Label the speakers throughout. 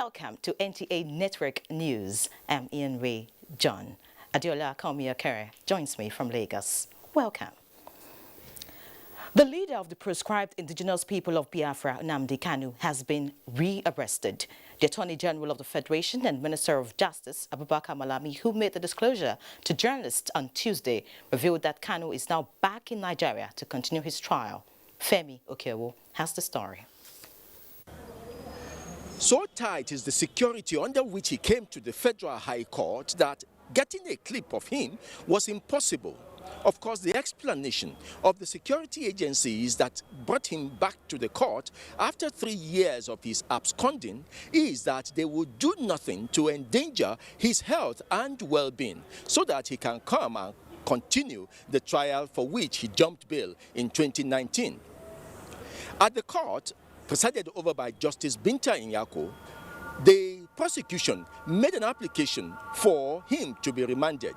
Speaker 1: Welcome to NTA Network News. I'm Ienre John. Adiola Kamiakere joins me from Lagos. Welcome. The leader of the proscribed indigenous people of Biafra, Nnamdi Kanu, has been rearrested. The Attorney General of the Federation and Minister of Justice, Abakaliki, who made the disclosure to journalists on Tuesday, revealed that Kanu is now back in Nigeria to continue his trial. Femi Okewo has the story.
Speaker 2: So tight is the security under which he came to the Federal High Court that getting a clip of him was impossible. Of course, the explanation of the security agencies that brought him back to the court after 3 years of his absconding is that they would do nothing to endanger his health and well-being so that he can come and continue the trial for which he jumped bail in 2019. At the court, presided over by Justice Binta Nyako, the prosecution made an application for him to be remanded.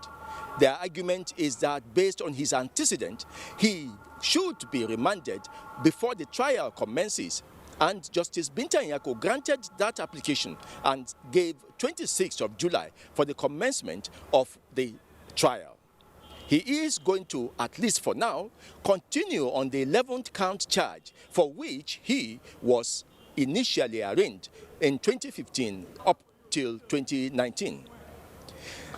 Speaker 2: Their argument is that based on his antecedent, he should be remanded before the trial commences. And Justice Binta Nyako granted that application and gave 26th of July for the commencement of the trial. He is going to, at least for now, continue on the 11th count charge for which he was initially arraigned in 2015 up till 2019.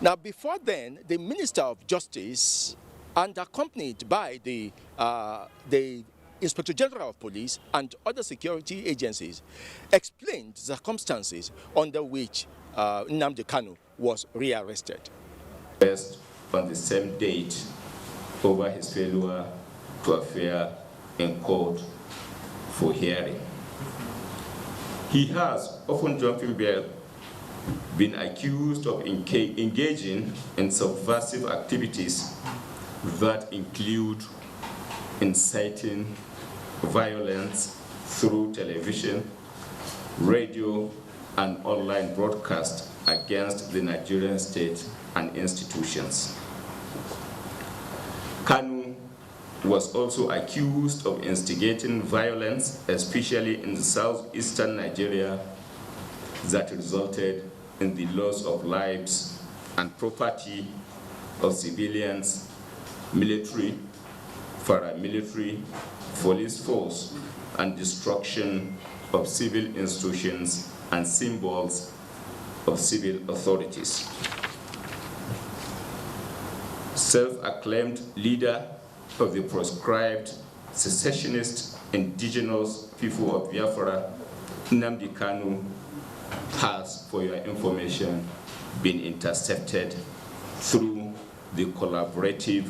Speaker 2: Now, before then, the Minister of Justice, and accompanied by the Inspector General of Police and other security agencies, explained the circumstances under which Nnamdi Kanu was rearrested.
Speaker 3: Based on the same date over his failure to appear in court for hearing. He has, often jumping bail, been accused of engaging in subversive activities that include inciting violence through television, radio, and online broadcast against the Nigerian state and institutions. Kanu was also accused of instigating violence, especially in southeastern Nigeria, that resulted in the loss of lives and property of civilians, military, paramilitary, police force, and destruction of civil institutions and symbols of civil authorities. Self-acclaimed leader of the proscribed secessionist indigenous people of Biafra, Nnamdi Kanu, has, for your information, been intercepted through the collaborative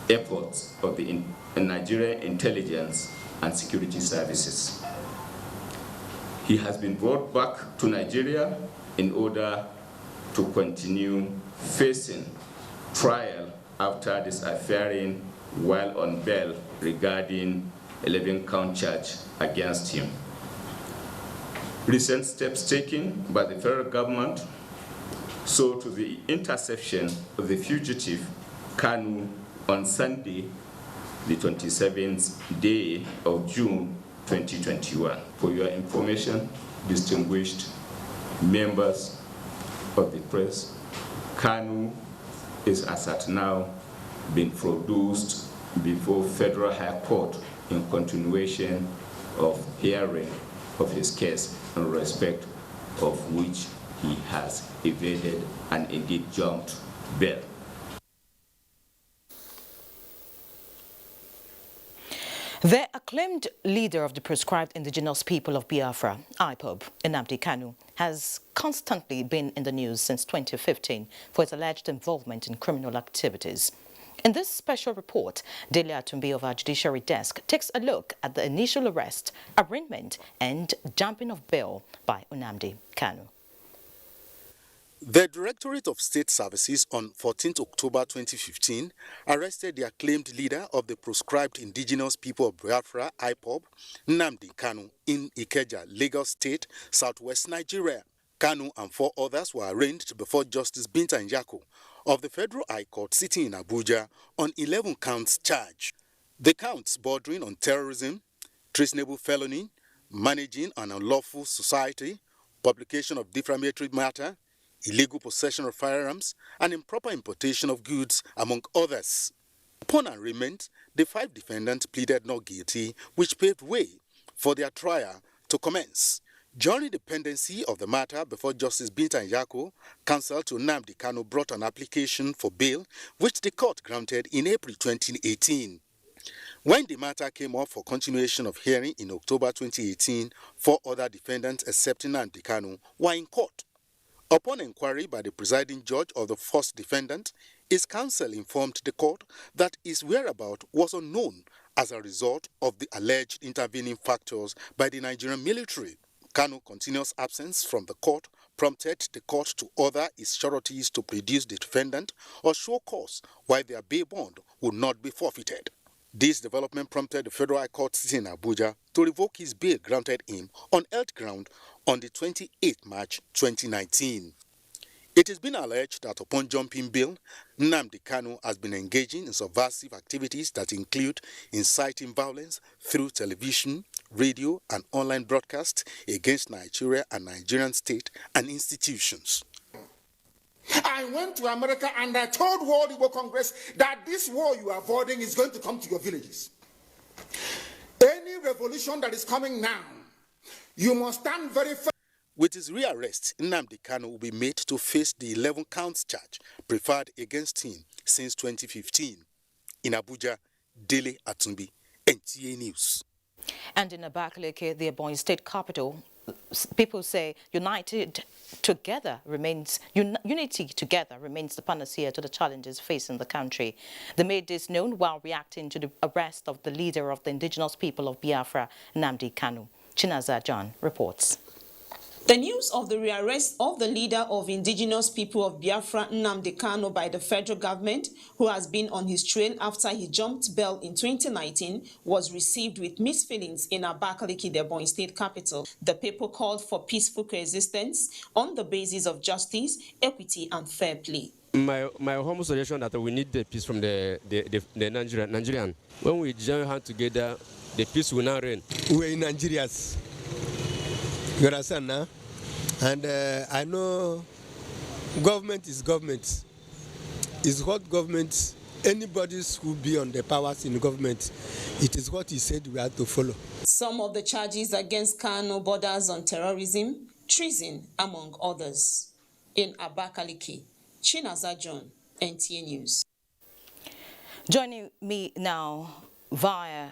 Speaker 3: efforts of the Nigerian intelligence and security services. He has been brought back to Nigeria in order to continue facing trial after disappearing while on bail regarding 11-count charge against him. Recent steps taken by the federal government saw to the interception of the fugitive Kanu on Sunday, the 27th day of June 2021. For your information, distinguished members of the press, Kanu is as at now being produced before Federal High Court in continuation of hearing of his case in respect of which he has evaded and indeed jumped bail.
Speaker 1: The acclaimed leader of the proscribed indigenous people of Biafra, IPOB, Nnamdi Kanu, has constantly been in the news since 2015 for his alleged involvement in criminal activities. In this special report, Delia Atumbi of our Judiciary Desk takes a look at the initial arrest, arraignment, and jumping of bail by Nnamdi Kanu.
Speaker 4: The Directorate of State Services on 14 October 2015 arrested the acclaimed leader of the proscribed indigenous people of Biafra, IPOB, Nnamdi Kanu, in Ikeja, Lagos State, southwest Nigeria. Kanu and 4 others were arraigned before Justice Binta Nyako of the Federal High Court sitting in Abuja on 11 counts charge. The counts bordering on terrorism, treasonable felony, managing an unlawful society, publication of defamatory matter, illegal possession of firearms, and improper importation of goods, among others. Upon arraignment, the 5 defendants pleaded not guilty, which paved way for their trial to commence. During the pendency of the matter before Justice Binta Nyako, counsel to Nnamdi Kanu brought an application for bail, which the court granted in April 2018. When the matter came up for continuation of hearing in October 2018, 4 other defendants, excepting Nnamdi Kanu, were in court. Upon inquiry by the presiding judge of the first defendant, his counsel informed the court that his whereabouts was unknown as a result of the alleged intervening factors by the Nigerian military. Kanu's continuous absence from the court prompted the court to order its sureties to produce the defendant or show cause why their bail bond would not be forfeited. This development prompted the Federal High Court sitting in Abuja to revoke his bail granted him on health ground on the 28th March 2019. It has been alleged that upon jumping bail, Nnamdi Kanu has been engaging in subversive activities that include inciting violence through television, radio, and online broadcasts against Nigeria and Nigerian state and institutions.
Speaker 5: I went to America and I told World Igbo Congress that this war you are avoiding is going to come to your villages. Any revolution that is coming now, you must stand very firm.
Speaker 4: With his rearrest, Nnamdi Kanu will be made to face the 11 counts charge preferred against him since 2015. In Abuja, Dele Atumbi, NTA News.
Speaker 1: And in Abakaliki, the Ebonyi state capital, people say unity together remains the panacea to the challenges facing the country. They made this known while reacting to the arrest of the leader of the indigenous people of Biafra, Nnamdi Kanu. Chinaza John reports.
Speaker 6: The news of the rearrest of the leader of indigenous people of Biafra, Nnamdi Kanu, by the federal government, who has been on his trail after he jumped bail in 2019, was received with mixed feelings in Abakaliki, the Ebonyi state capital. The people called for peaceful coexistence on the basis of justice, equity, and fair play.
Speaker 7: My humble suggestion that we need the peace from the Nigerian. When we join hands together, the peace will not reign.
Speaker 8: We're in Nigerians. You understand now? And I know government is government. It's what government, anybody who be on the powers in the government, it is what he said we have to follow.
Speaker 6: Some of the charges against Kanu borders on terrorism, treason, among others. In Abakaliki, Chinaza John, NTA News.
Speaker 1: Joining me now via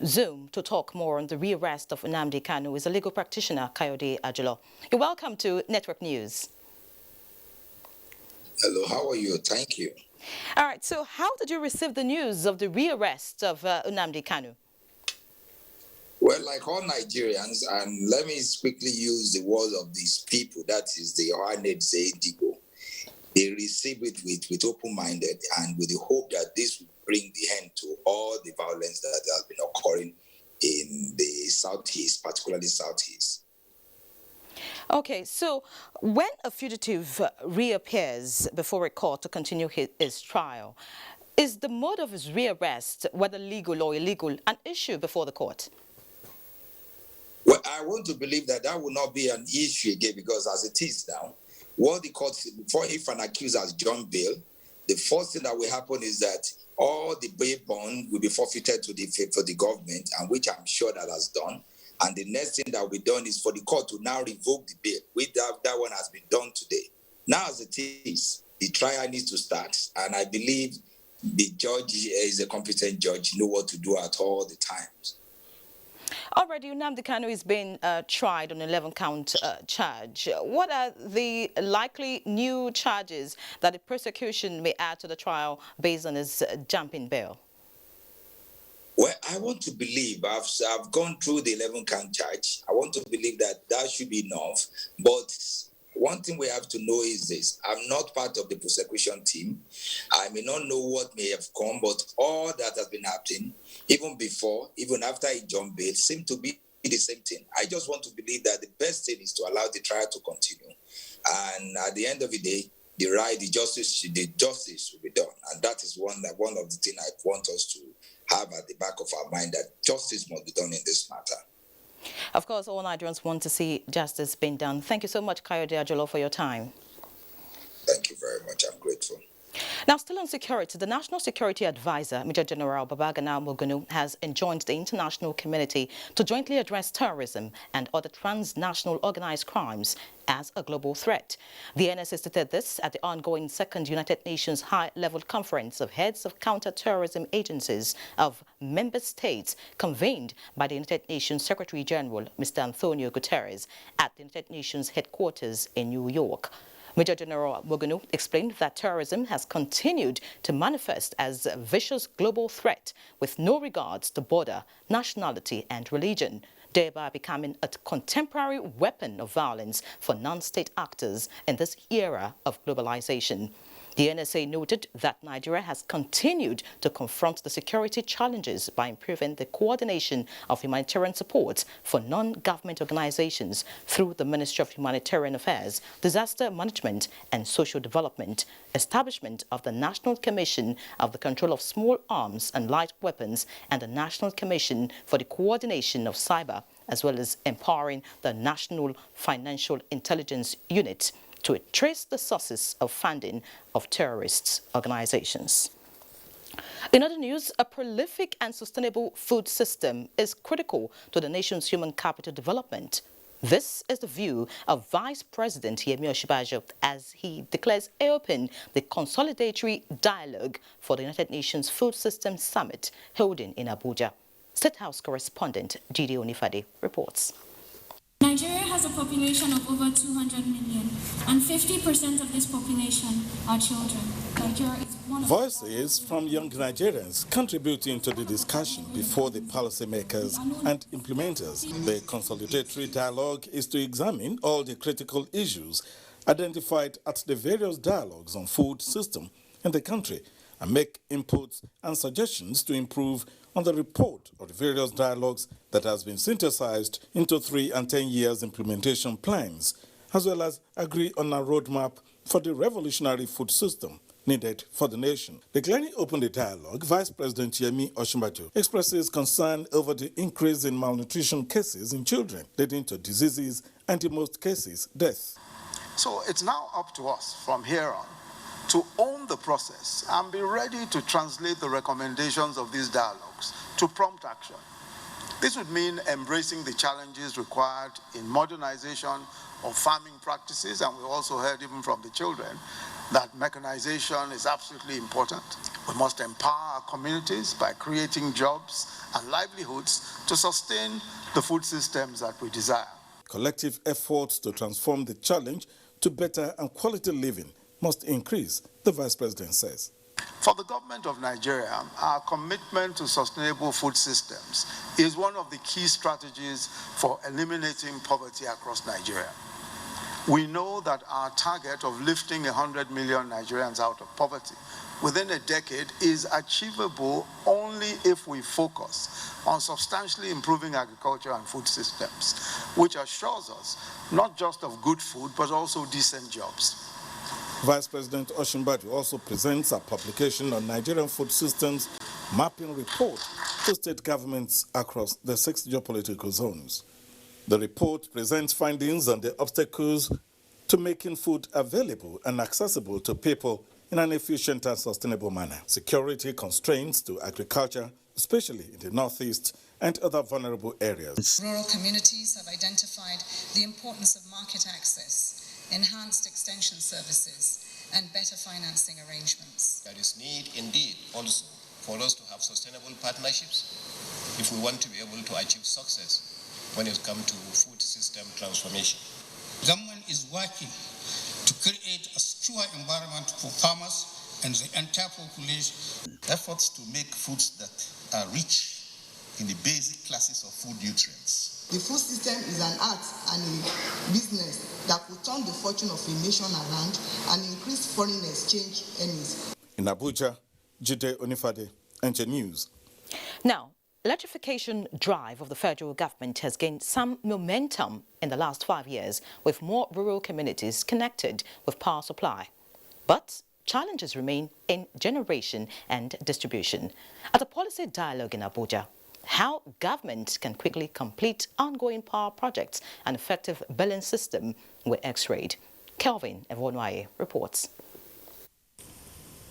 Speaker 1: Zoom to talk more on the rearrest of Nnamdi Kanu is a legal practitioner, Kayode Ajolo. You're welcome to Network News.
Speaker 9: Hello, how are you? Thank you.
Speaker 1: All right, so how did you receive the news of the rearrest of Nnamdi Kanu?
Speaker 9: Well, like all Nigerians, and let me quickly use the words of these people, that is the Ohaned Zedigo. They receive it with open-minded and with the hope that this will bring the end to all the violence that has been occurring in the Southeast, particularly Southeast.
Speaker 1: Okay, so when a fugitive reappears before a court to continue his trial, is the mode of his rearrest, whether legal or illegal, an issue before the court?
Speaker 9: Well, I want to believe that will not be an issue again, because as it is now, what the court, before if an accused has jumped bail, the first thing that will happen is that all the bail bond will be forfeited to the government, and which I'm sure that has done. And the next thing that will be done is for the court to now revoke the bail. That one has been done today. Now, as it is, the trial needs to start, and I believe the judge is a competent judge, know what to do at all the times.
Speaker 1: Already, Nnamdi Kanu is being tried on an 11-count charge. What are the likely new charges that the prosecution may add to the trial based on his jumping bail?
Speaker 9: Well, I want to believe, I've gone through the 11-count charge. I want to believe that should be enough. But one thing we have to know is this. I'm not part of the prosecution team. I may not know what may have come, but all that has been happening, even before, even after he jumped bail, seemed to be the same thing. I just want to believe that the best thing is to allow the trial to continue. And at the end of the day, the justice will be done. And that is one of the things I want us to have at the back of our mind, that justice must be done in this matter.
Speaker 1: Of course, all Nigerians want to see justice being done. Thank you so much, Kayode Ajolo, for your time.
Speaker 9: Thank you very much. I'm grateful.
Speaker 1: Now, still on security, the National Security Advisor, Major General Kanu, has enjoined the international community to jointly address terrorism and other transnational organized crimes as a global threat. The NSA stated this at the ongoing second United Nations high-level conference of heads of counter-terrorism agencies of member states convened by the United Nations Secretary-General, Mr. Antonio Guterres, at the United Nations headquarters in New York. Major General Kanu explained that terrorism has continued to manifest as a vicious global threat with no regards to border, nationality and religion, thereby becoming a contemporary weapon of violence for non-state actors in this era of globalization. The NSA noted that Nigeria has continued to confront the security challenges by improving the coordination of humanitarian support for non-government organizations through the Ministry of Humanitarian Affairs, Disaster Management and Social Development, establishment of the National Commission of the Control of Small Arms and Light Weapons and the National Commission for the Coordination of Cyber, as well as empowering the National Financial Intelligence Unit to trace the sources of funding of terrorist organizations. In other news, a prolific and sustainable food system is critical to the nation's human capital development. This is the view of Vice President Yemi Osinbajo as he declares open the consolidatory dialogue for the United Nations Food Systems Summit holding in Abuja. State House correspondent Jide Onifade reports.
Speaker 10: Nigeria has a population of over 200 million, and 50% of this population are children. Nigeria is one of
Speaker 11: Voices from young Nigerians contributing to the discussion before the policymakers and implementers. The consolidatory dialogue is to examine all the critical issues identified at the various dialogues on food system in the country and make inputs and suggestions to improve on the report of the various dialogues that has been synthesized into 3 and 10 years implementation plans, as well as agree on a roadmap for the revolutionary food system needed for the nation. Declaring open the dialogue, Vice President Yemi Osinbajo expresses concern over the increase in malnutrition cases in children, leading to diseases and in most cases, death.
Speaker 12: So it's now up to us from here on to own the process and be ready to translate the recommendations of these dialogues to prompt action. This would mean embracing the challenges required in modernization of farming practices, and we also heard even from the children that mechanization is absolutely important. We must empower our communities by creating jobs and livelihoods to sustain the food systems that we desire.
Speaker 11: Collective efforts to transform the challenge to better and quality living must increase, the Vice President says.
Speaker 12: For the government of Nigeria, our commitment to sustainable food systems is one of the key strategies for eliminating poverty across Nigeria. We know that our target of lifting 100 million Nigerians out of poverty within a decade is achievable only if we focus on substantially improving agriculture and food systems, which assures us not just of good food, but also decent jobs.
Speaker 11: Vice President Osinbajo also presents a publication on Nigerian food systems mapping report to state governments across the 6 geopolitical zones. The report presents findings on the obstacles to making food available and accessible to people in an efficient and sustainable manner. Security constraints to agriculture, especially in the Northeast and other vulnerable areas.
Speaker 13: Rural communities have identified the importance of market access, enhanced extension services, and better financing arrangements.
Speaker 14: There is need indeed also for us to have sustainable partnerships if we want to be able to achieve success when it comes to food system transformation.
Speaker 15: Government is working to create a secure environment for farmers and the entire population.
Speaker 14: Efforts to make foods that are rich in the basic classes of food nutrients.
Speaker 16: The food system is an art and a business that will turn the fortune of a nation around and increase foreign exchange earnings.
Speaker 11: In Abuja, Jide Onifade, NJ News.
Speaker 1: Now, electrification drive of the federal government has gained some momentum in the last 5 years, with more rural communities connected with power supply. But challenges remain in generation and distribution. At a policy dialogue in Abuja, how government can quickly complete ongoing power projects and effective billing system with X-rayed. Kelvin Evonwaye reports.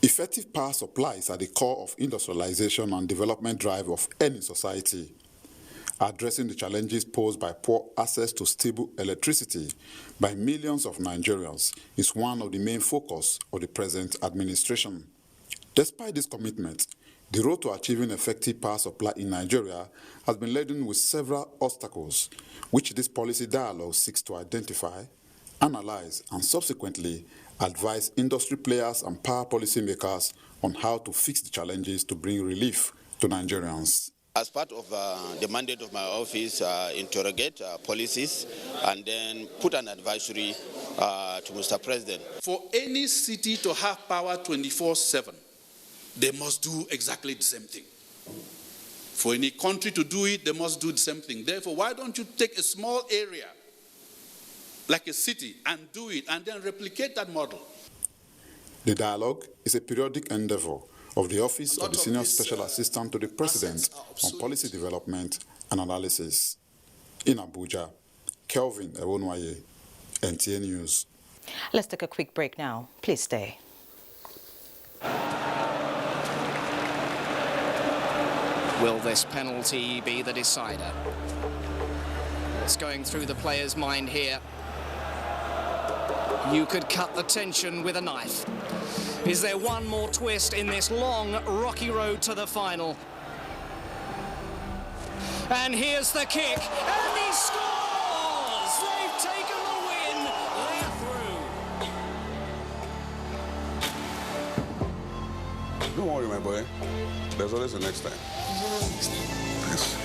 Speaker 17: Effective power supply is at the core of industrialization and development drive of any society. Addressing the challenges posed by poor access to stable electricity by millions of Nigerians is one of the main focus of the present administration. Despite this commitment, the road to achieving effective power supply in Nigeria has been laden with several obstacles, which this policy dialogue seeks to identify, analyze, and subsequently advise industry players and power policymakers on how to fix the challenges to bring relief to Nigerians.
Speaker 18: As part of the mandate of my office, interrogate policies and then put an advisory to Mr. President.
Speaker 19: For any city to have power 24/7, they must do exactly the same thing. For any country to do it, they must do the same thing. Therefore, why don't you take a small area, like a city, and do it, and then replicate that model?
Speaker 17: The dialogue is a periodic endeavor of the Office of the Senior Special Assistant to the President on Policy Development and Analysis. In Abuja, Kelvin Evonwaye, NTA News.
Speaker 1: Let's take a quick break now. Please stay.
Speaker 20: Will this penalty be the decider? What's going through the player's mind here? You could cut the tension with a knife. Is there one more twist in this long, rocky road to the final? And here's the kick, and he scores! They've taken the win, they're through.
Speaker 21: Don't worry, my boy. There's always a next time. Yes.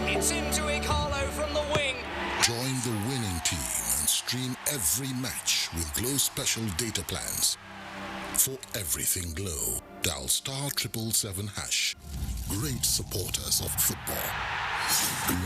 Speaker 20: It's into Ikalo from the wing.
Speaker 22: Join the winning team and stream every match with Glow special data plans. For everything Glow, dial *777#. Great supporters of football. Glow.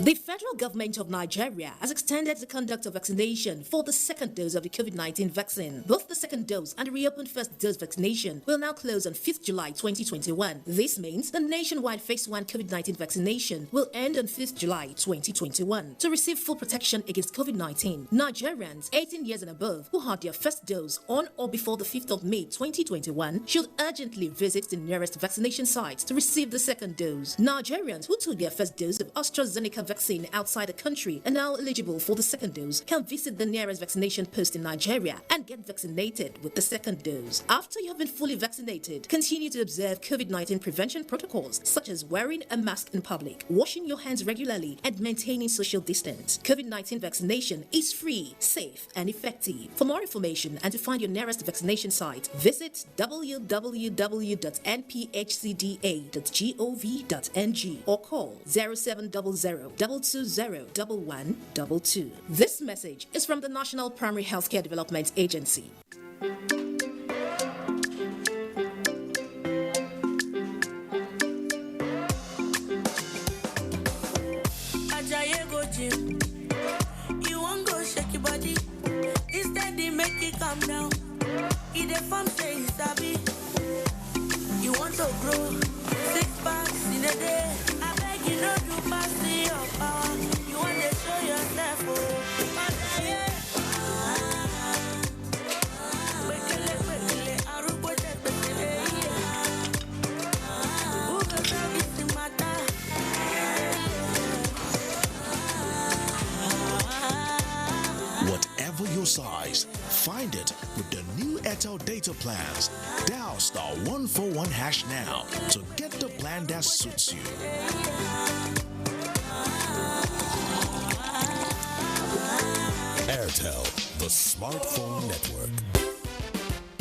Speaker 23: The federal government of Nigeria has extended the conduct of vaccination for the second dose of the COVID-19 vaccine. Both the second dose and the reopened first dose vaccination will now close on 5th July 2021. This means the nationwide phase 1 COVID-19 vaccination will end on 5th July 2021. To receive full protection against COVID-19, Nigerians 18 years and above who had their first dose on or before the 5th of May 2021 should urgently visit the nearest vaccination site to receive the second dose. Nigerians who took their first dose of AstraZeneca vaccine outside the country and now eligible for the second dose can visit the nearest vaccination post in Nigeria and get vaccinated with the second dose. After you have been fully vaccinated, continue to observe COVID-19 prevention protocols such as wearing a mask in public, washing your hands regularly, and maintaining social distance. COVID-19 vaccination is free, safe, and effective. For more information and to find your nearest vaccination site, visit www.nphcda.gov.ng or call 0700-220-1122. This message is from the National Primary Healthcare Development Agency.
Speaker 24: You won't go shake your body. Instead, they make it calm down. If the farm say it's happy, you want to grow 6 packs in a day. I beg you not to pass your power. You want to show yourself, oh.
Speaker 22: Whatever your size, find it with the new Airtel data plans. Dial *141# now to get the plan that suits you. Airtel, the smartphone network.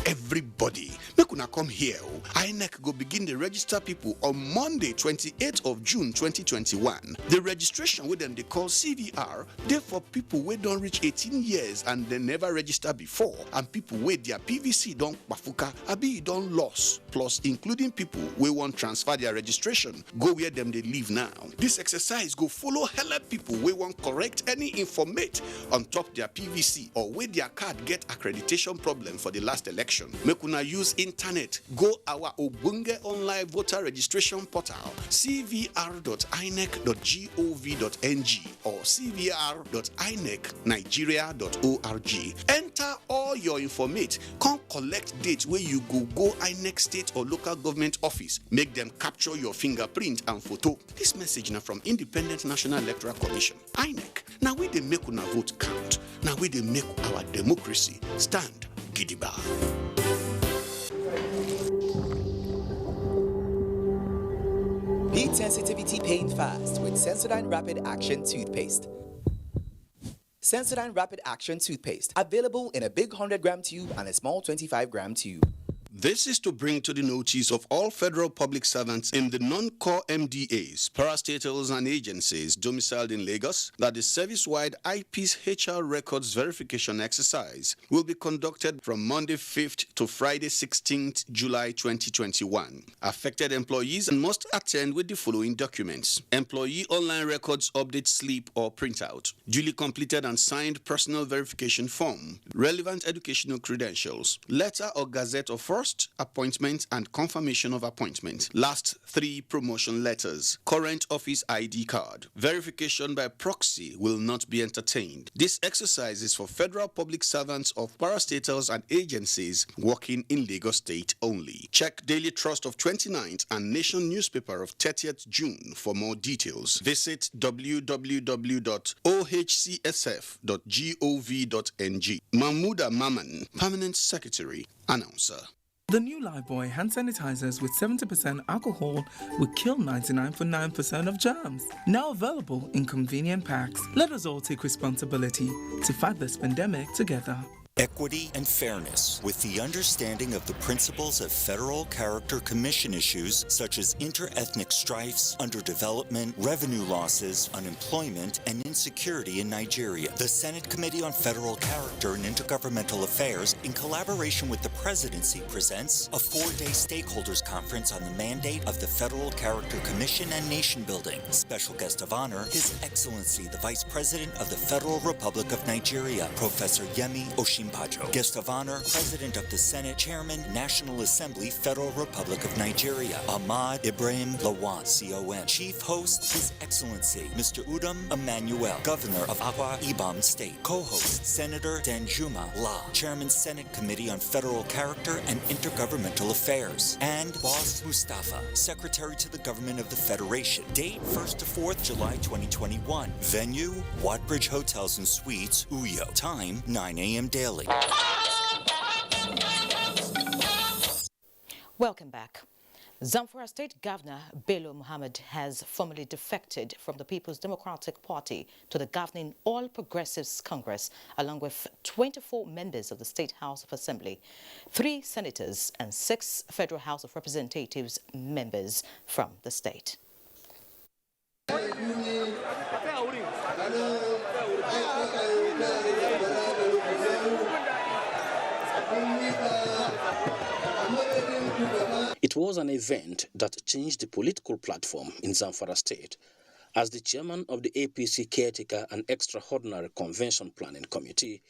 Speaker 2: everybody. Make una come here. INEC go begin the register people on Monday, 28th of June 2021. The registration with them they call CVR, they for people who don't reach 18 years and they never register before, and people with their PVC don't bafuka, abi don't loss, plus including people who want transfer their registration, go where them they live now. This exercise go follow hella people who want correct any informate on top their PVC or where their card get accreditation problem for the last election. Make una use internet, go our Ogbonge online voter registration portal, cvr.inec.gov.ng or cvr.inecnigeria.org. Enter all your informate, come collect date where you go INEC state or local government office, make them capture your fingerprint and photo. This message now from Independent National Electoral Commission, INEC. Now we they make una vote count. Now we they make our democracy stand gidigba.
Speaker 3: Beat sensitivity pain fast with Sensodyne Rapid Action Toothpaste. Sensodyne Rapid Action Toothpaste, available in a big 100-gram tube and a small 25-gram tube.
Speaker 2: This is to bring to the notice of all federal public servants in the non-core MDAs, parastatals and agencies domiciled in Lagos that the service-wide IP's HR records verification exercise will be conducted from Monday 5th to Friday 16th July 2021. Affected employees must attend with the following documents: employee online records update slip or printout, duly completed and signed personal verification form, relevant educational credentials, letter or gazette of first appointment and confirmation of appointment, last 3 promotion letters, current office ID card. Verification by proxy will not be entertained. This exercise is for federal public servants of parastatals and agencies working in Lagos State only. Check Daily Trust of 29th and Nation newspaper of 30th June for more details. Visit www.ohcsf.gov.ng. Mahmouda Maman, Permanent Secretary, Announcer.
Speaker 4: The new Lifebuoy hand sanitizers with 70% alcohol will kill 99.9% of germs. Now available in convenient packs. Let us all take responsibility to fight this pandemic together.
Speaker 5: Equity and fairness, with the understanding of the principles of Federal Character Commission issues such as inter-ethnic strifes, underdevelopment, revenue losses, unemployment, and insecurity in Nigeria. The Senate Committee on Federal Character and Intergovernmental Affairs, in collaboration with the Presidency, presents a 4-day stakeholders conference on the mandate of the Federal Character Commission and nation building. Special guest of honor, His Excellency, the Vice President of the Federal Republic of Nigeria, Professor Yemi Oshimbajo. Guest of honor, President of the Senate, Chairman, National Assembly, Federal Republic of Nigeria, Ahmad Ibrahim Lawan, CON. Chief host, His Excellency, Mr. Udom Emmanuel, Governor of Akwa Ibom State. Co-host, Senator Danjuma La, Chairman, Senate Committee on Federal Character and Intergovernmental Affairs. And Boss Mustafa, Secretary to the Government of the Federation. Date 1st to 4th July 2021. Venue, Wattbridge Hotels and Suites, Uyo. Time, 9 a.m. daily.
Speaker 1: Welcome back. Zamfara State Governor Bello Muhammad has formally defected from the People's Democratic Party to the governing All Progressives Congress, along with 24 members of the State House of Assembly, 3 senators and 6 Federal House of Representatives members from the state.
Speaker 25: It was an event that changed the political platform in Zamfara State, as the chairman of the APC Caretaker and Extraordinary Convention Planning Committee,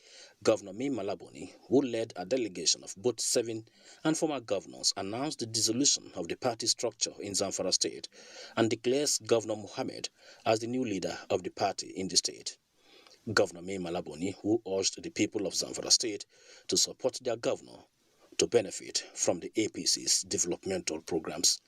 Speaker 25: Governor Mai Malabuni, who led a delegation of both 7 and former governors, announced the dissolution of the party structure in Zamfara State and declares Governor Muhammad as the new leader of the party in the state. Governor Mai Malabuni, who urged the people of Zamfara State to support their governor to benefit from the APC's developmental programs.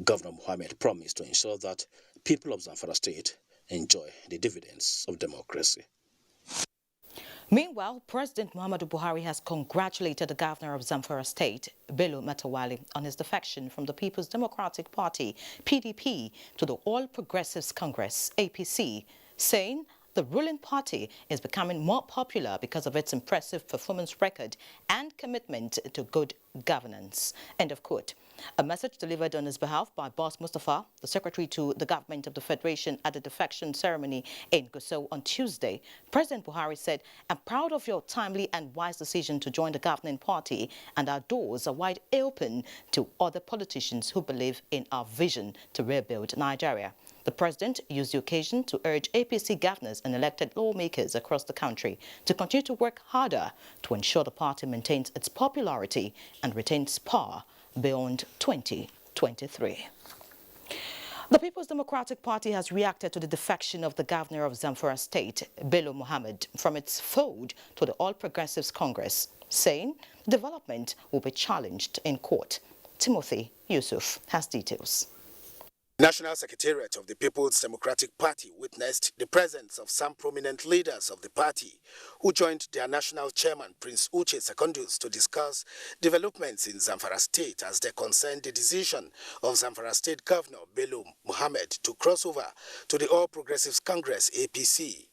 Speaker 25: Governor Muhammad promised to ensure that people of Zamfara State enjoy the dividends of democracy.
Speaker 1: Meanwhile, President Muhammadu Buhari has congratulated the governor of Zamfara State, Bello Matawalle, on his defection from the People's Democratic Party, PDP, to the All Progressives Congress, APC, saying the ruling party is becoming more popular because of its impressive performance record and commitment to good governance. End of quote. A message delivered on his behalf by Boss Mustafa, the secretary to the government of the Federation at the defection ceremony in Gusau on Tuesday, President Buhari said, "I'm proud of your timely and wise decision to join the governing party, and our doors are wide open to other politicians who believe in our vision to rebuild Nigeria." The president used the occasion to urge APC governors and elected lawmakers across the country to continue to work harder to ensure the party maintains its popularity and retains power beyond 2023. The People's Democratic Party has reacted to the defection of the governor of Zamfara State, Bello Muhammad, from its fold to the All Progressives Congress, saying the development will be challenged in court. Timothy Yusuf has details.
Speaker 6: National Secretariat of the People's Democratic Party witnessed the presence of some prominent leaders of the party who joined their national chairman, Prince Uche Secondus, to discuss developments in Zamfara State as they concern the decision of Zamfara State Governor Bello Muhammad to cross over to the All Progressives Congress, APC.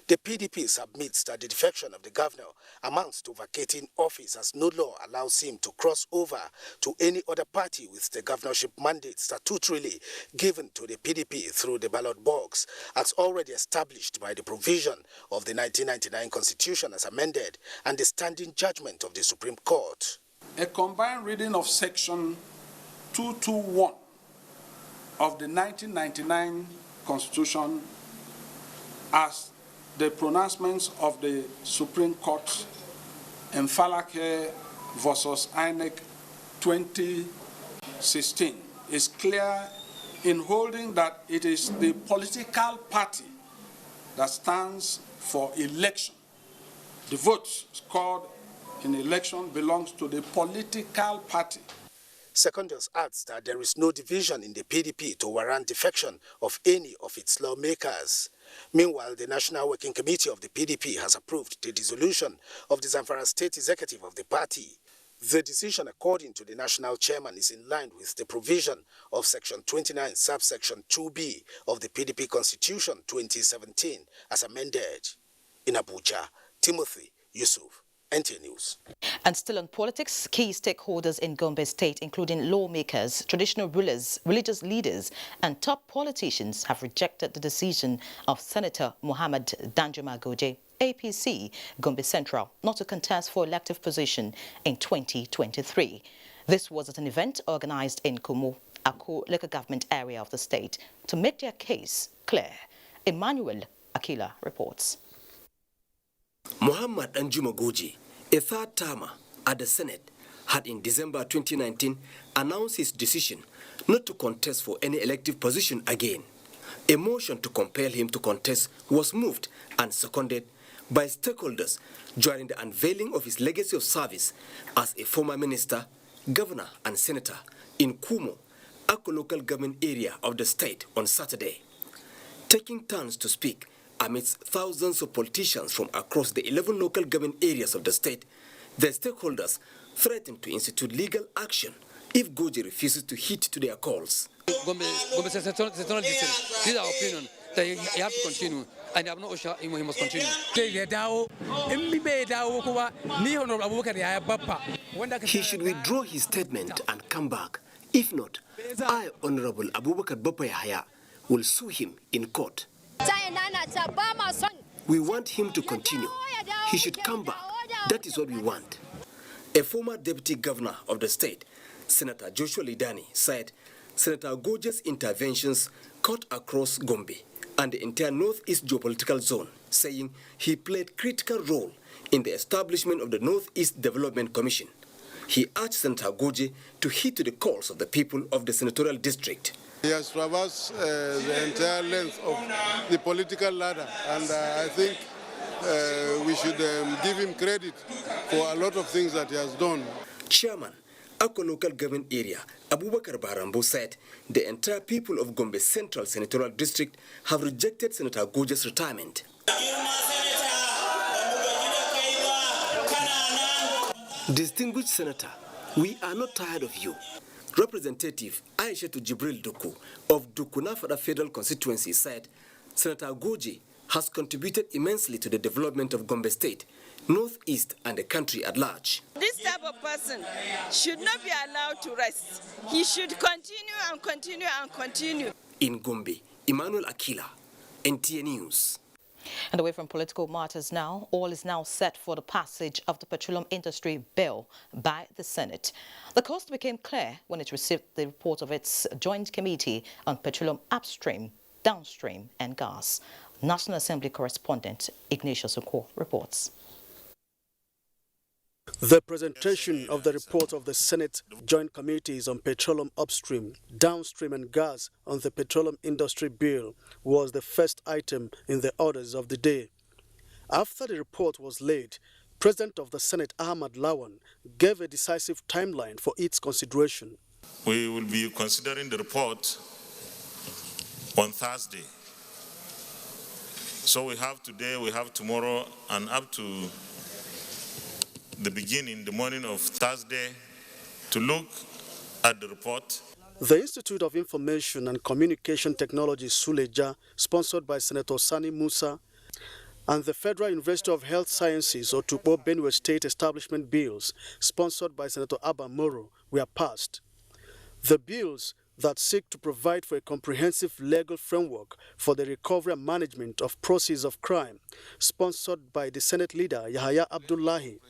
Speaker 6: The PDP submits that the defection of the governor amounts to vacating office, as no law allows him to cross over to any other party with the governorship mandate statutorily given to the PDP through the ballot box, as already established by the provision of the 1999 Constitution as amended and the standing judgment of the Supreme Court.
Speaker 19: A combined reading of Section 221 of the 1999 Constitution as the pronouncements of the Supreme Court in Falake versus Ienre 2016 is clear in holding that it is the political party that stands for election. The votes scored in election belongs to the political party.
Speaker 6: Secondus adds that there is no division in the PDP to warrant defection of any of its lawmakers. Meanwhile, the National Working Committee of the PDP has approved the dissolution of the Zamfara State Executive of the party. The decision, according to the national chairman, is in line with the provision of Section 29, subsection 2B of the PDP Constitution 2017 as amended. In Abuja, Timothy Yusuf, NT News.
Speaker 1: And still on politics, key stakeholders in Gombe State, including lawmakers, traditional rulers, religious leaders, and top politicians, have rejected the decision of Senator Muhammad Danjuma Goje, APC, Gombe Central, not to contest for elective position in 2023. This was at an event organized in Kumu, Aku local government area of the state, to make their case clear. Emmanuel Akila reports.
Speaker 7: Muhammad Danjuma Goje, a third termer at the Senate, had in December 2019 announced his decision not to contest for any elective position again. A motion to compel him to contest was moved and seconded by stakeholders during the unveiling of his legacy of service as a former minister, governor and senator in Kumo, Aku local government area of the state on Saturday. Taking turns to speak amidst thousands of politicians from across the 11 local government areas of the state, the stakeholders threatened to institute legal action if Goje refuses to heed to their calls.
Speaker 8: Gombe Central District, this is our opinion, that you have to continue, and I'm not sure he must continue.
Speaker 7: He should withdraw his statement and come back. If not, I, Honorable Abubakar Bapayahaya, will sue him in court. We want him to continue. He should come back. That is what we want. A former deputy governor of the state, Senator Joshua Lidani, said Senator Goje's interventions cut across Gombe and the entire northeast geopolitical zone, saying he played a critical role in the establishment of the Northeast Development Commission. He urged Senator Goje to heed to the calls of the people of the senatorial district.
Speaker 21: He has traversed the entire length of the political ladder, and I think we should give him credit for a lot of things that he has done.
Speaker 7: Chairman, Aku local government area, Abubakar Barambo, said the entire people of Gombe Central Senatorial District have rejected Senator Goje's retirement. Distinguished Senator, we are not tired of you. Representative Aisha Jibril Duku of Dukunafada Federal Constituency said Senator Goji has contributed immensely to the development of Gombe State, Northeast, and the country at large.
Speaker 9: This type of person should not be allowed to rest. He should continue and continue and continue.
Speaker 7: In Gombe, Emmanuel Akila, NTA News.
Speaker 1: And away from political matters now, all is now set for the passage of the Petroleum Industry Bill by the Senate. The course became clear when it received the report of its Joint Committee on Petroleum Upstream, Downstream and Gas. National Assembly correspondent Ignatius Okwo reports.
Speaker 10: The presentation of the report of the Senate Joint Committees on Petroleum Upstream, Downstream and Gas on the Petroleum Industry Bill was the first item in the orders of the day. After the report was laid, President of the Senate Ahmad Lawan gave a decisive timeline for its consideration.
Speaker 12: We will be considering the report on Thursday. So we have today, we have tomorrow, and up to the morning of Thursday, to look at the report.
Speaker 10: The Institute of Information and Communication Technology, Suleja, sponsored by Senator Sani Musa, and the Federal University of Health Sciences, Otukpo Benue State Establishment Bills, sponsored by Senator Abba Moro, were passed. The bills that seek to provide for a comprehensive legal framework for the recovery and management of proceeds of crime, sponsored by the Senate leader Yahaya Abdullahi.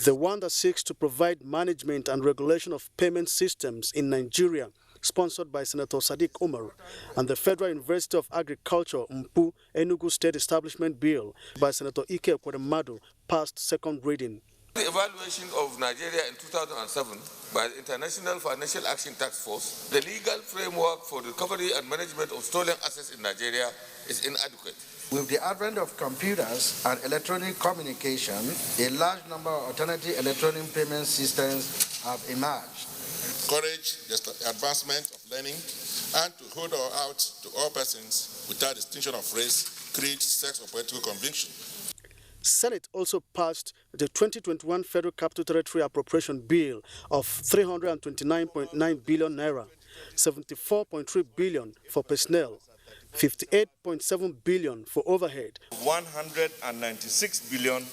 Speaker 10: The one that seeks to provide management and regulation of payment systems in Nigeria, sponsored by Senator Sadiq Umar, and the Federal University of Agriculture Mpu Enugu State Establishment Bill by Senator Ike Ekweremadu passed second reading.
Speaker 13: The evaluation of Nigeria in 2007 by the International Financial Action Task Force, the legal framework for the recovery and management of stolen assets in Nigeria is inadequate.
Speaker 15: With the advent of computers and electronic communication, a large number of alternative electronic payment systems have emerged.
Speaker 14: Encourage the advancement of learning and to hold out to all persons without distinction of race, creed, sex, or political conviction.
Speaker 10: Senate also passed the 2021 Federal Capital Territory Appropriation Bill of 329.9 billion naira, 74.3 billion for personnel, 58.7 billion for overhead.
Speaker 13: 196 billion,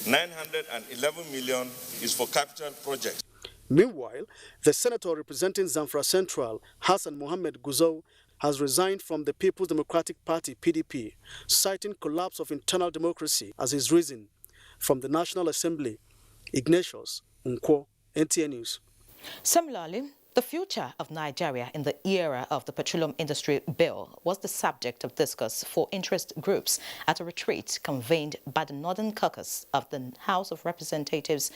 Speaker 13: 911 million is for capital projects.
Speaker 10: Meanwhile, the senator representing Zamfara Central, Hassan Mohammed Guzau, has resigned from the People's Democratic Party, PDP, citing collapse of internal democracy as his reason. From the National Assembly, Ignatius Okwo, NTA News.
Speaker 1: Similarly, the future of Nigeria in the era of the Petroleum Industry Bill was the subject of discourse for interest groups at a retreat convened by the Northern Caucus of the House of Representatives.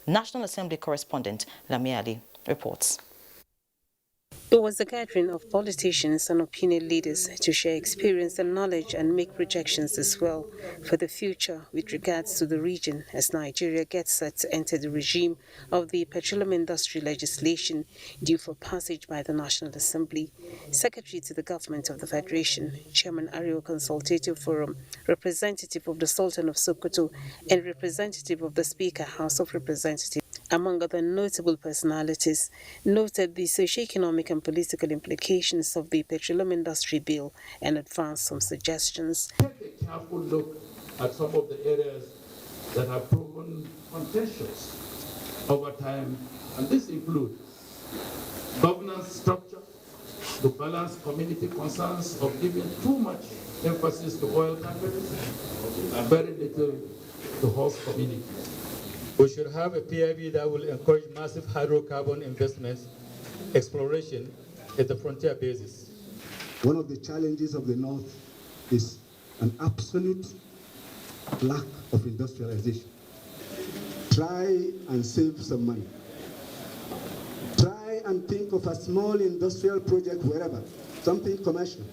Speaker 1: National Assembly correspondent Lamiali reports.
Speaker 26: It was a gathering of politicians and opinion leaders to share experience and knowledge and make projections as well for the future with regards to the region as Nigeria gets set to enter the regime of the petroleum industry legislation due for passage by the National Assembly. Secretary to the Government of the Federation, Chairman Arewa Consultative Forum, representative of the Sultan of Sokoto, and representative of the Speaker, House of Representatives, among other notable personalities, noted the socio-economic and political implications of the Petroleum Industry Bill and advanced some suggestions.
Speaker 27: Take a careful look at some of the areas that have proven contentious over time, and this includes governance structure, to balance community concerns of giving too much emphasis to oil companies and very little to host communities.
Speaker 28: We should have a PIB that will encourage massive hydrocarbon investments, exploration at the frontier basis.
Speaker 29: One of the challenges of the North is an absolute lack of industrialization. Try and save some money. Try and think of a small industrial project wherever, something commercial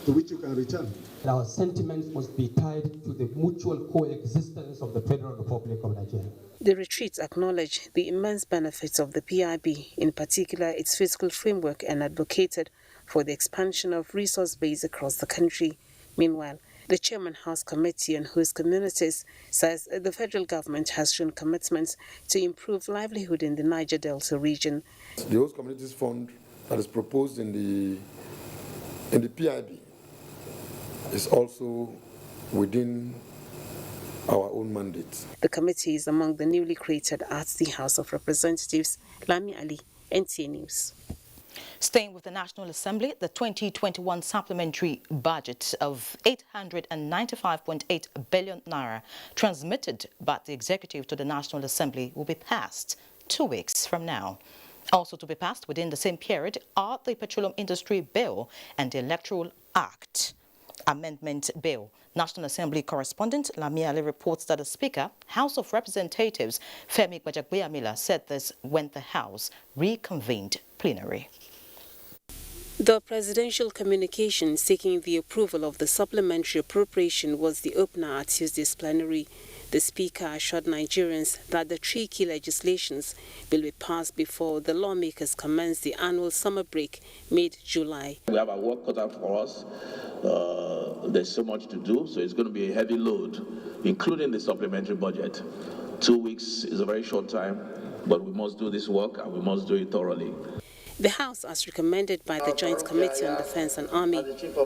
Speaker 29: to which you can return.
Speaker 30: Our sentiments must be tied to the mutual coexistence of the Federal Republic of Nigeria.
Speaker 26: The retreat acknowledged the immense benefits of the PIB, in particular its fiscal framework, and advocated for the expansion of resource base across the country. Meanwhile, The Chairman House Committee on Host Communities says the federal government has shown commitments to improve livelihood in the Niger Delta region.
Speaker 2: The Host Communities Fund that is proposed in the PIB is also within our own mandate.
Speaker 26: The committee is among the newly created at the House of Representatives. Lami Ali, NTA News.
Speaker 1: Staying with the National Assembly, the 2021 supplementary budget of 895.8 billion naira transmitted by the executive to the National Assembly will be passed 2 weeks from now. Also to be passed within the same period are the Petroleum Industry Bill and the Electoral Act Amendment Bill. National Assembly correspondent Lami Ali reports that the Speaker, House of Representatives Femi Gbajagbeyamila, said this when the House reconvened plenary.
Speaker 26: The presidential communication seeking the approval of the supplementary appropriation was the opener at Tuesday's plenary. The Speaker assured Nigerians that the three key legislations will be passed before the lawmakers commence the annual summer break mid-July.
Speaker 3: We have our work cut out for us. There's so much to do, so it's going to be a heavy load, including the supplementary budget. 2 weeks is a very short time, but we must do this work and we must do it thoroughly.
Speaker 26: The House, as recommended by the Joint Committee on Defense and Army,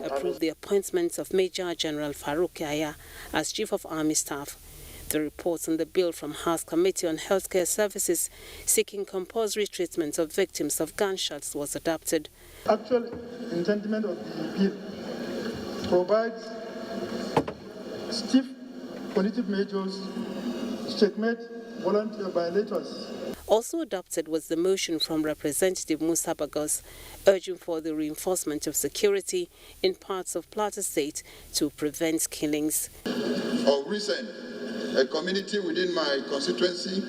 Speaker 26: approved the appointment of Major General Farouk Yahya as Chief of Army Staff. The report on the bill from House Committee on Healthcare Services seeking compulsory treatment of victims of gunshots was adopted.
Speaker 11: Actual intendment of the bill provides stiff punitive measures to checkmate volunteer violators.
Speaker 26: Also adopted was the motion from Representative Musa Bagos urging for the reinforcement of security in parts of Plateau State to prevent killings.
Speaker 16: Of recent, a community within my constituency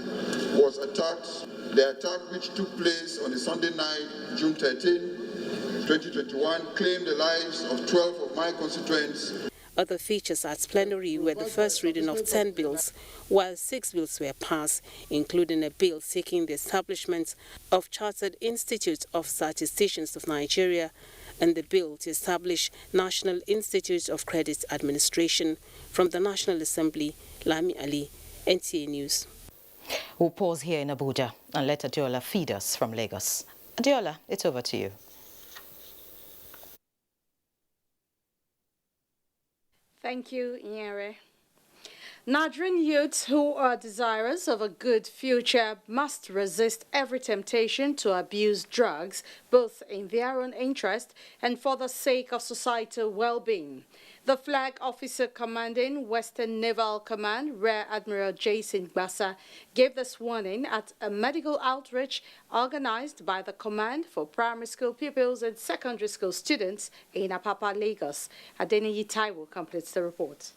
Speaker 16: was attacked. The attack, which took place on a Sunday night, June 13, 2021, claimed the lives of 12 of my constituents.
Speaker 26: Other features at plenary were the first reading of 10 bills, while 6 bills were passed, including a bill seeking the establishment of Chartered Institute of Statisticians of Nigeria and the bill to establish National Institute of Credit Administration. From the National Assembly, Lami Ali, NTA News.
Speaker 1: We'll pause here in Abuja and let Adiola feed us from Lagos. Adiola, it's over to you.
Speaker 17: Thank you, Ienre. Nigerian youths who are desirous of a good future must resist every temptation to abuse drugs, both in their own interest and for the sake of societal well-being. The Flag Officer commanding Western Naval Command, Rear Admiral Jason Gbasa, gave this warning at a medical outreach organized by the Command for Primary School Pupils and Secondary School Students in Apapa, Lagos. Adeniyi Taiwo completes the report.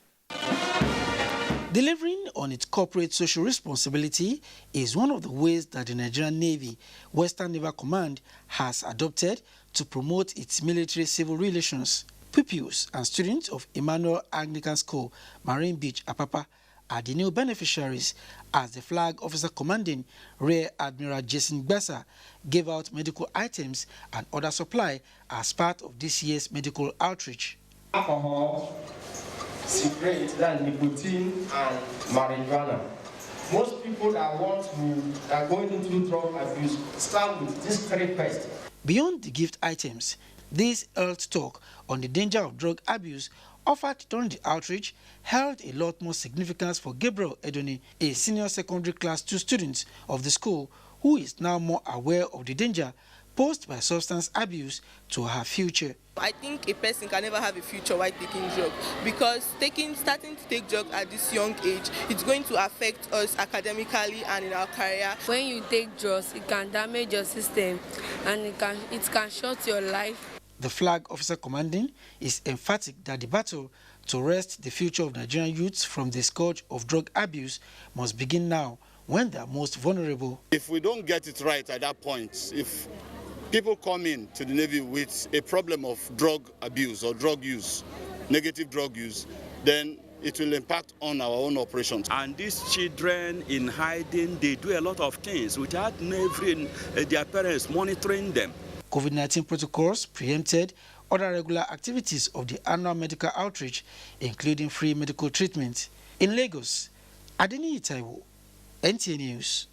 Speaker 18: Delivering on its corporate social responsibility is one of the ways that the Nigerian Navy, Western Naval Command, has adopted to promote its military-civil relations. Pupils and students of Emmanuel Anglican School, Marine Beach, Apapa, are the new beneficiaries as the Flag Officer commanding Rear Admiral Jason Gbasa gave out medical items and other supply as part of this year's medical outreach.
Speaker 20: Alcohol, cigarettes, nicotine, and marijuana. Most people that are going into drug abuse start with these three first.
Speaker 18: Beyond the gift items, this health talk on the danger of drug abuse offered during the outreach held a lot more significance for Gabriel Edoni, a senior secondary class 2 student of the school who is now more aware of the danger posed by substance abuse to her future.
Speaker 22: I think a person can never have a future while taking drugs because starting to take drugs at this young age, it's going to affect us academically and in our career.
Speaker 23: When you take drugs, it can damage your system and it can short your life.
Speaker 18: The Flag Officer commanding is emphatic that the battle to wrest the future of Nigerian youths from the scourge of drug abuse must begin now when they are most vulnerable.
Speaker 24: If we don't get it right at that point, if people come in to the Navy with a problem of drug abuse or drug use, negative drug use, then it will impact on our own operations.
Speaker 31: And these children in hiding, they do a lot of things without their parents monitoring them.
Speaker 18: COVID-19 protocols preempted other regular activities of the annual medical outreach, including free medical treatment. In Lagos, Adeni Itaiwo, NTA News.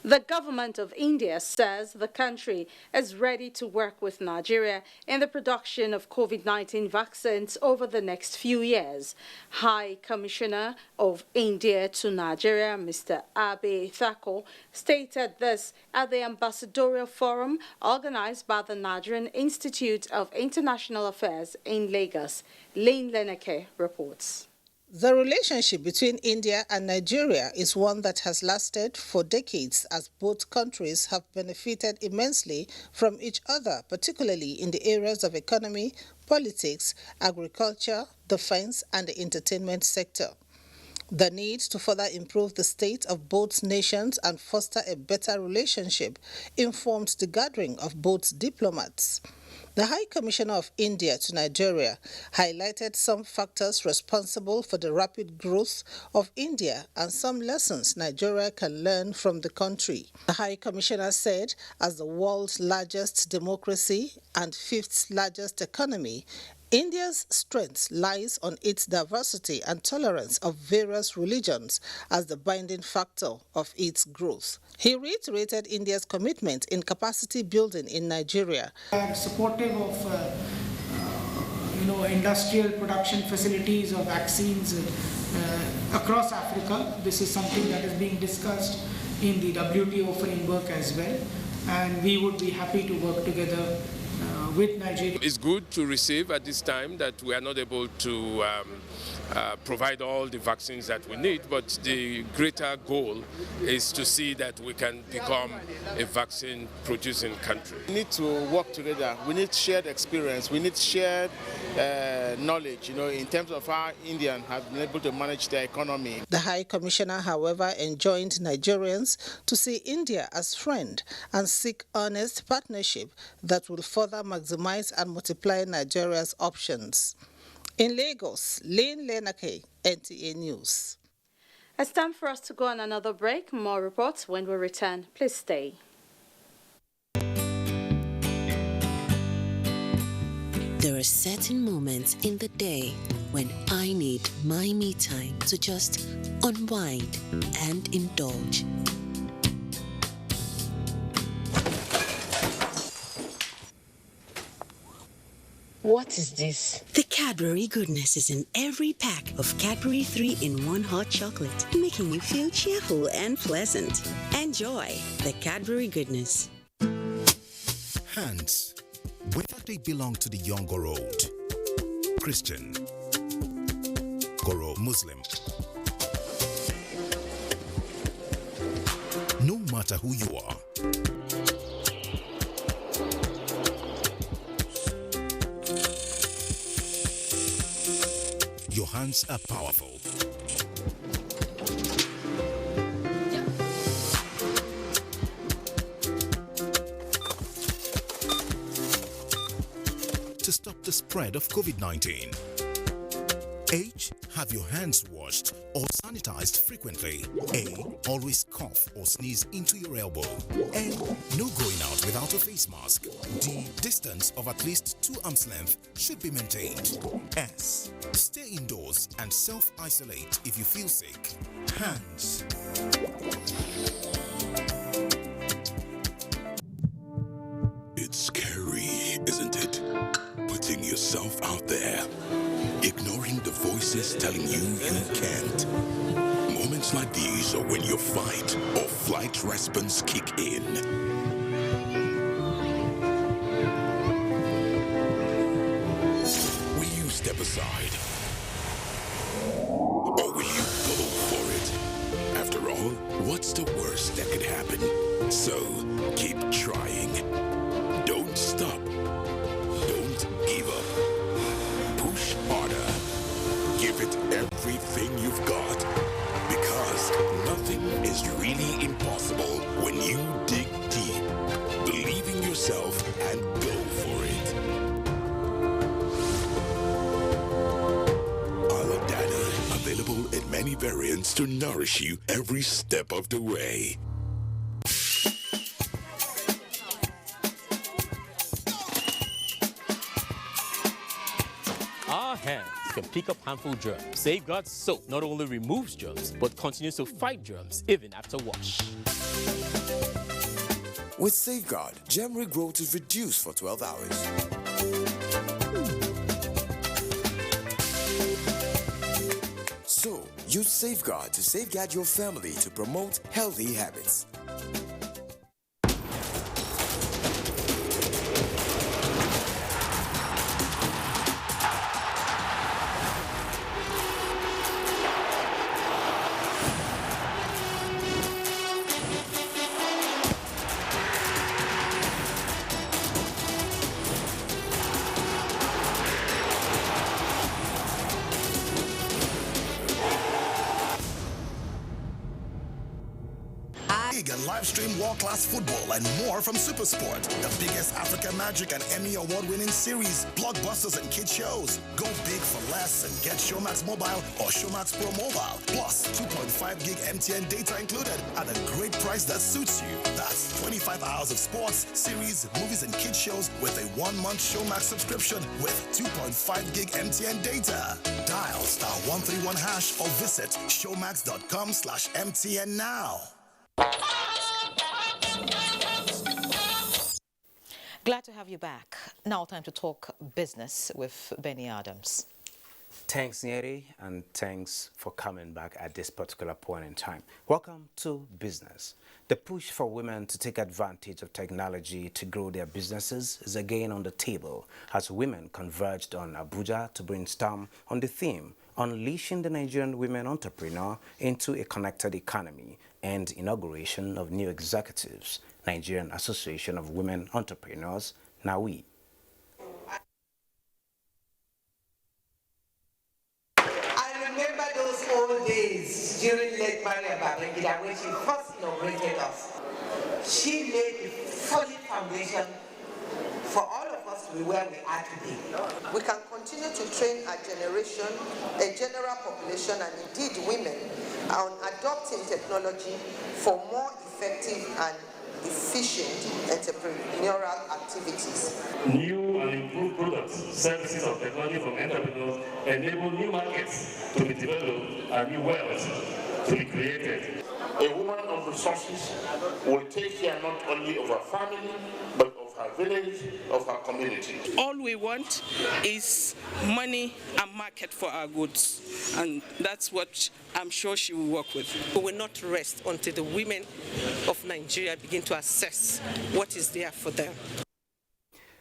Speaker 17: The government of India says the country is ready to work with Nigeria in the production of COVID-19 vaccines over the next few years. High Commissioner of India to Nigeria, Mr. Abe Thako, stated this at the Ambassadorial Forum organized by the Nigerian Institute of International Affairs in Lagos. Lane Leneke reports.
Speaker 4: The relationship between India and Nigeria is one that has lasted for decades, as both countries have benefited immensely from each other, particularly in the areas of economy, politics, agriculture, defense, and the entertainment sector. The need to further improve the state of both nations and foster a better relationship informed the gathering of both diplomats. The High Commissioner of India to Nigeria highlighted some factors responsible for the rapid growth of India and some lessons Nigeria can learn from the country. The High Commissioner said, as the world's largest democracy and fifth largest economy, India's strength lies on its diversity and tolerance of various religions as the binding factor of its growth. He reiterated India's commitment in capacity building in Nigeria.
Speaker 5: We are supportive of industrial production facilities of vaccines across Africa. This is something that is being discussed in the WTO framework as well, and we would be happy to work together with Nigeria.
Speaker 6: It's good to receive at this time that we are not able to provide all the vaccines that we need, but the greater goal is to see that we can become a vaccine producing country.
Speaker 7: We need to work together. We need shared experience. We need shared knowledge, in terms of how Indians have been able to manage their economy.
Speaker 4: The High Commissioner, however, enjoined Nigerians to see India as friend and seek honest partnership that will further maximize and multiply Nigeria's options. In Lagos, Lane Lenake, NTA News.
Speaker 17: It's time for us to go on another break. More reports when we return. Please stay.
Speaker 8: There are certain moments in the day when I need my me time to just unwind and indulge.
Speaker 9: What is this?
Speaker 8: The Cadbury goodness is in every pack of Cadbury 3-in-1 hot chocolate, making you feel cheerful and pleasant. Enjoy the Cadbury goodness.
Speaker 12: Hands, whether they belong to the young or old, Christian, or Muslim, no matter who you are, your hands are powerful. To stop the spread of COVID-19. H. Have your hands washed or sanitized frequently. A. Always cough or sneeze into your elbow. N. No going out without a face mask. D. Distance of at least 2 arms length should be maintained. S. Stay indoors and self-isolate if you feel sick. Hands.
Speaker 15: It's scary, isn't it? Putting yourself out there. Ignoring the voices telling you can't. Moments like these are when your fight or flight response kick in. Will you step aside? Or will you go for it? After all, what's the worst that could happen? So, keep trying. Don't stop. Don't give up. Push harder. Give it everything you've got. Because nothing is really impossible when you dig deep. Believe in yourself and go for it. Aladana, available in many variants to nourish you every step of the way.
Speaker 2: Our hands can pick up harmful germs. Safeguard soap not only removes germs, but continues to fight germs even after wash.
Speaker 10: With Safeguard, germ regrowth is reduced for 12 hours. So, use Safeguard to safeguard your family to promote healthy habits.
Speaker 13: And live stream world-class football and more from SuperSport. The biggest African Magic and Emmy award-winning series, blockbusters and kid shows. Go big for less and get Showmax Mobile or Showmax Pro Mobile. Plus 2.5 gig MTN data included at a great price that suits you. That's 25 hours of sports, series, movies and kid shows with a 1-month Showmax subscription with 2.5 gig MTN data. Dial *131# or visit showmax.com/MTN now.
Speaker 1: Glad to have you back. Now time to talk business with Benny Adams.
Speaker 14: Thanks, Ienre, and thanks for coming back at this particular point in time. Welcome to business. The push for women to take advantage of technology to grow their businesses is again on the table as women converged on Abuja to brainstorm on the theme Unleashing the Nigerian Women Entrepreneur into a Connected Economy and inauguration of new executives, Nigerian Association of Women Entrepreneurs, NAWI.
Speaker 31: I remember those old days during late Maria Babangida when she first inaugurated us. She laid a solid foundation for all of us to be where we are today.
Speaker 19: We can continue to train our generation, a general population, and indeed women, on adopting technology for more effective and efficient entrepreneurial activities.
Speaker 21: New and improved products, services of technology from entrepreneurs enable new markets to be developed and new wealth to be created.
Speaker 25: A woman of resources will take care not only of her family, but of her village, of her community.
Speaker 27: All we want is money and market for our goods, and that's what I'm sure she will work with.
Speaker 28: We will not rest until the women of Nigeria begin to assess what is there for them.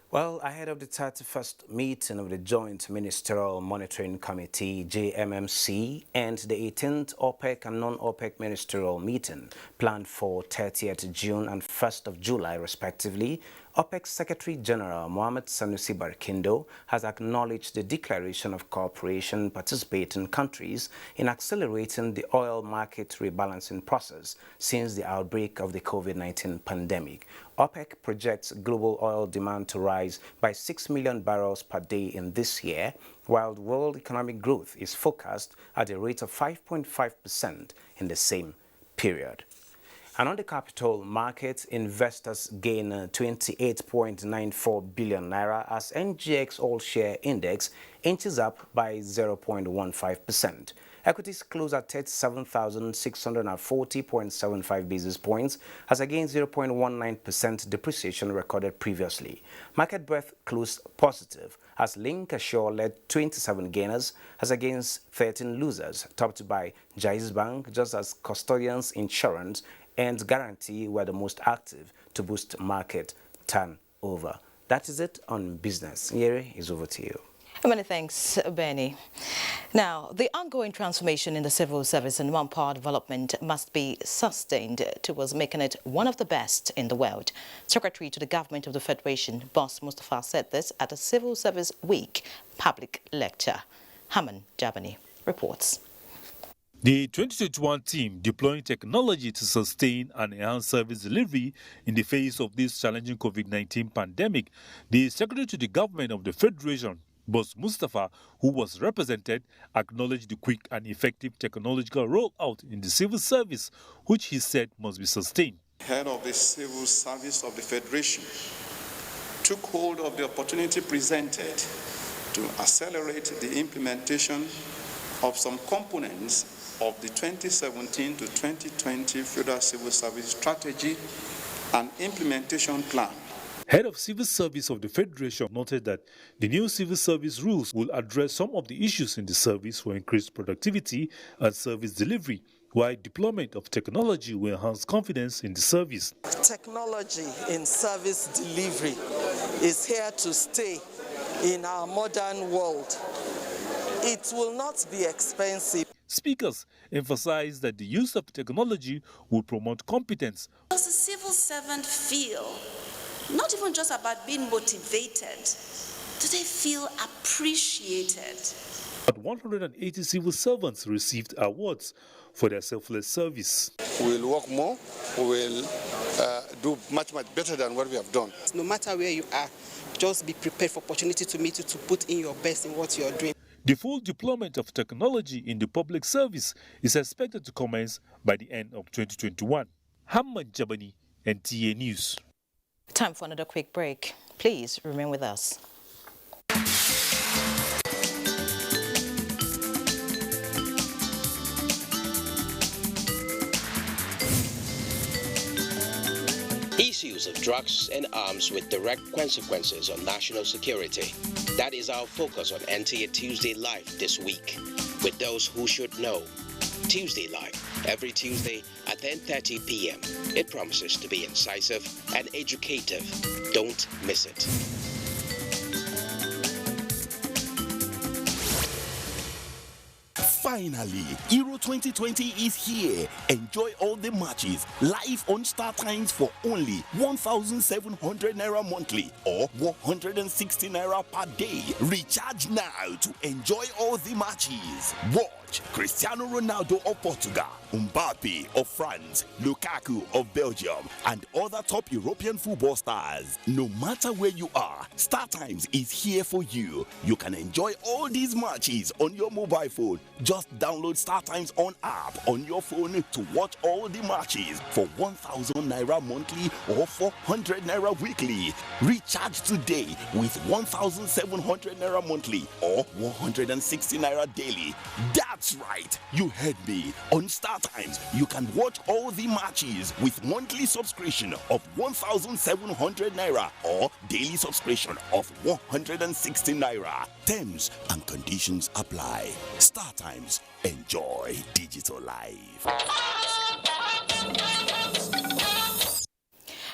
Speaker 14: Well, ahead of the 31st meeting of the Joint Ministerial Monitoring Committee, JMMC, and the 18th OPEC and non-OPEC ministerial meeting, planned for 30th June and 1st of July, respectively, OPEC Secretary General Mohammed Sanusi Barkindo has acknowledged the declaration of cooperation participating countries in accelerating the oil market rebalancing process since the outbreak of the COVID-19 pandemic. OPEC projects global oil demand to rise by 6 million barrels per day in this year, while world economic growth is forecast at a rate of 5.5% in the same period. And on the capital market, investors gain 28.94 billion naira as NGX All-Share Index inches up by 0.15%. Equities close at 37,640.75 basis points, as against 0.19% depreciation recorded previously. Market breadth closed positive, as Link Assure led 27 gainers, as against 13 losers, topped by Jaiz Bank, just as Custodians Insurance and Guarantee were the most active to boost market turnover. That is it on business. Ienre, is over to you.
Speaker 1: Many thanks, Benny. Now, the ongoing transformation in the civil service and manpower development must be sustained towards making it one of the best in the world. Secretary to the Government of the Federation, Boss Mustafa, said this at a Civil Service Week public lecture. Haman Jabani reports.
Speaker 29: The 2021 team deploying technology to sustain and enhance service delivery in the face of this challenging COVID-19 pandemic. The Secretary to the Government of the Federation, Boss Mustafa, who was represented, acknowledged the quick and effective technological rollout in the civil service, which he said must be sustained.
Speaker 30: Head of the Civil Service of the Federation took hold of the opportunity presented
Speaker 3: to accelerate the implementation of some components of the 2017 to 2020 Federal Civil Service Strategy and Implementation Plan.
Speaker 29: Head of Civil Service of the Federation noted that the new civil service rules will address some of the issues in the service for increased productivity and service delivery, while deployment of technology will enhance confidence in the service.
Speaker 31: Technology in service delivery is here to stay in our modern world. It will not be expensive.
Speaker 29: Speakers emphasized that the use of technology will promote competence.
Speaker 5: Does the civil servant feel not even just about being motivated, do they feel appreciated?
Speaker 29: But 180 civil servants received awards for their selfless service.
Speaker 11: We will work more, we will do much better than what we have done.
Speaker 31: No matter where you are, just be prepared for opportunity to meet you to put in your best in what you are doing.
Speaker 29: The full deployment of technology in the public service is expected to commence by the end of 2021. Hamad Jabani, NTA News.
Speaker 1: Time for another quick break. Please remain with us.
Speaker 16: Issues of drugs and arms with direct consequences on national security. That is our focus on NTA Tuesday Live this week, with those who should know. Tuesday Live, every Tuesday at 10:30 p.m. It promises to be incisive and educative. Don't miss it.
Speaker 13: Finally, Euro 2020 is here. Enjoy all the matches live on Star Times for only 1,700 Naira monthly or 160 Naira per day. Recharge now to enjoy all the matches. Watch Cristiano Ronaldo of Portugal, Mbappe of France, Lukaku of Belgium, and other top European football stars. No matter where you are, Star Times is here for you. You can enjoy all these matches on your mobile phone. Just download Star Times on app on your phone to watch all the matches for 1,000 Naira monthly or 400 Naira weekly. Recharge today with 1,700 Naira monthly or 160 Naira daily. That's right, you heard me. On Star Times, you can watch all the matches with monthly subscription of 1,700 Naira or daily subscription of 160 Naira. Terms and conditions apply. Star Times, enjoy digital life.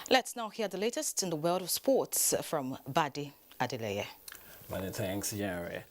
Speaker 1: Let's now hear the latest in the world of sports from Badi Adeleye.
Speaker 18: Many thanks, Ienre.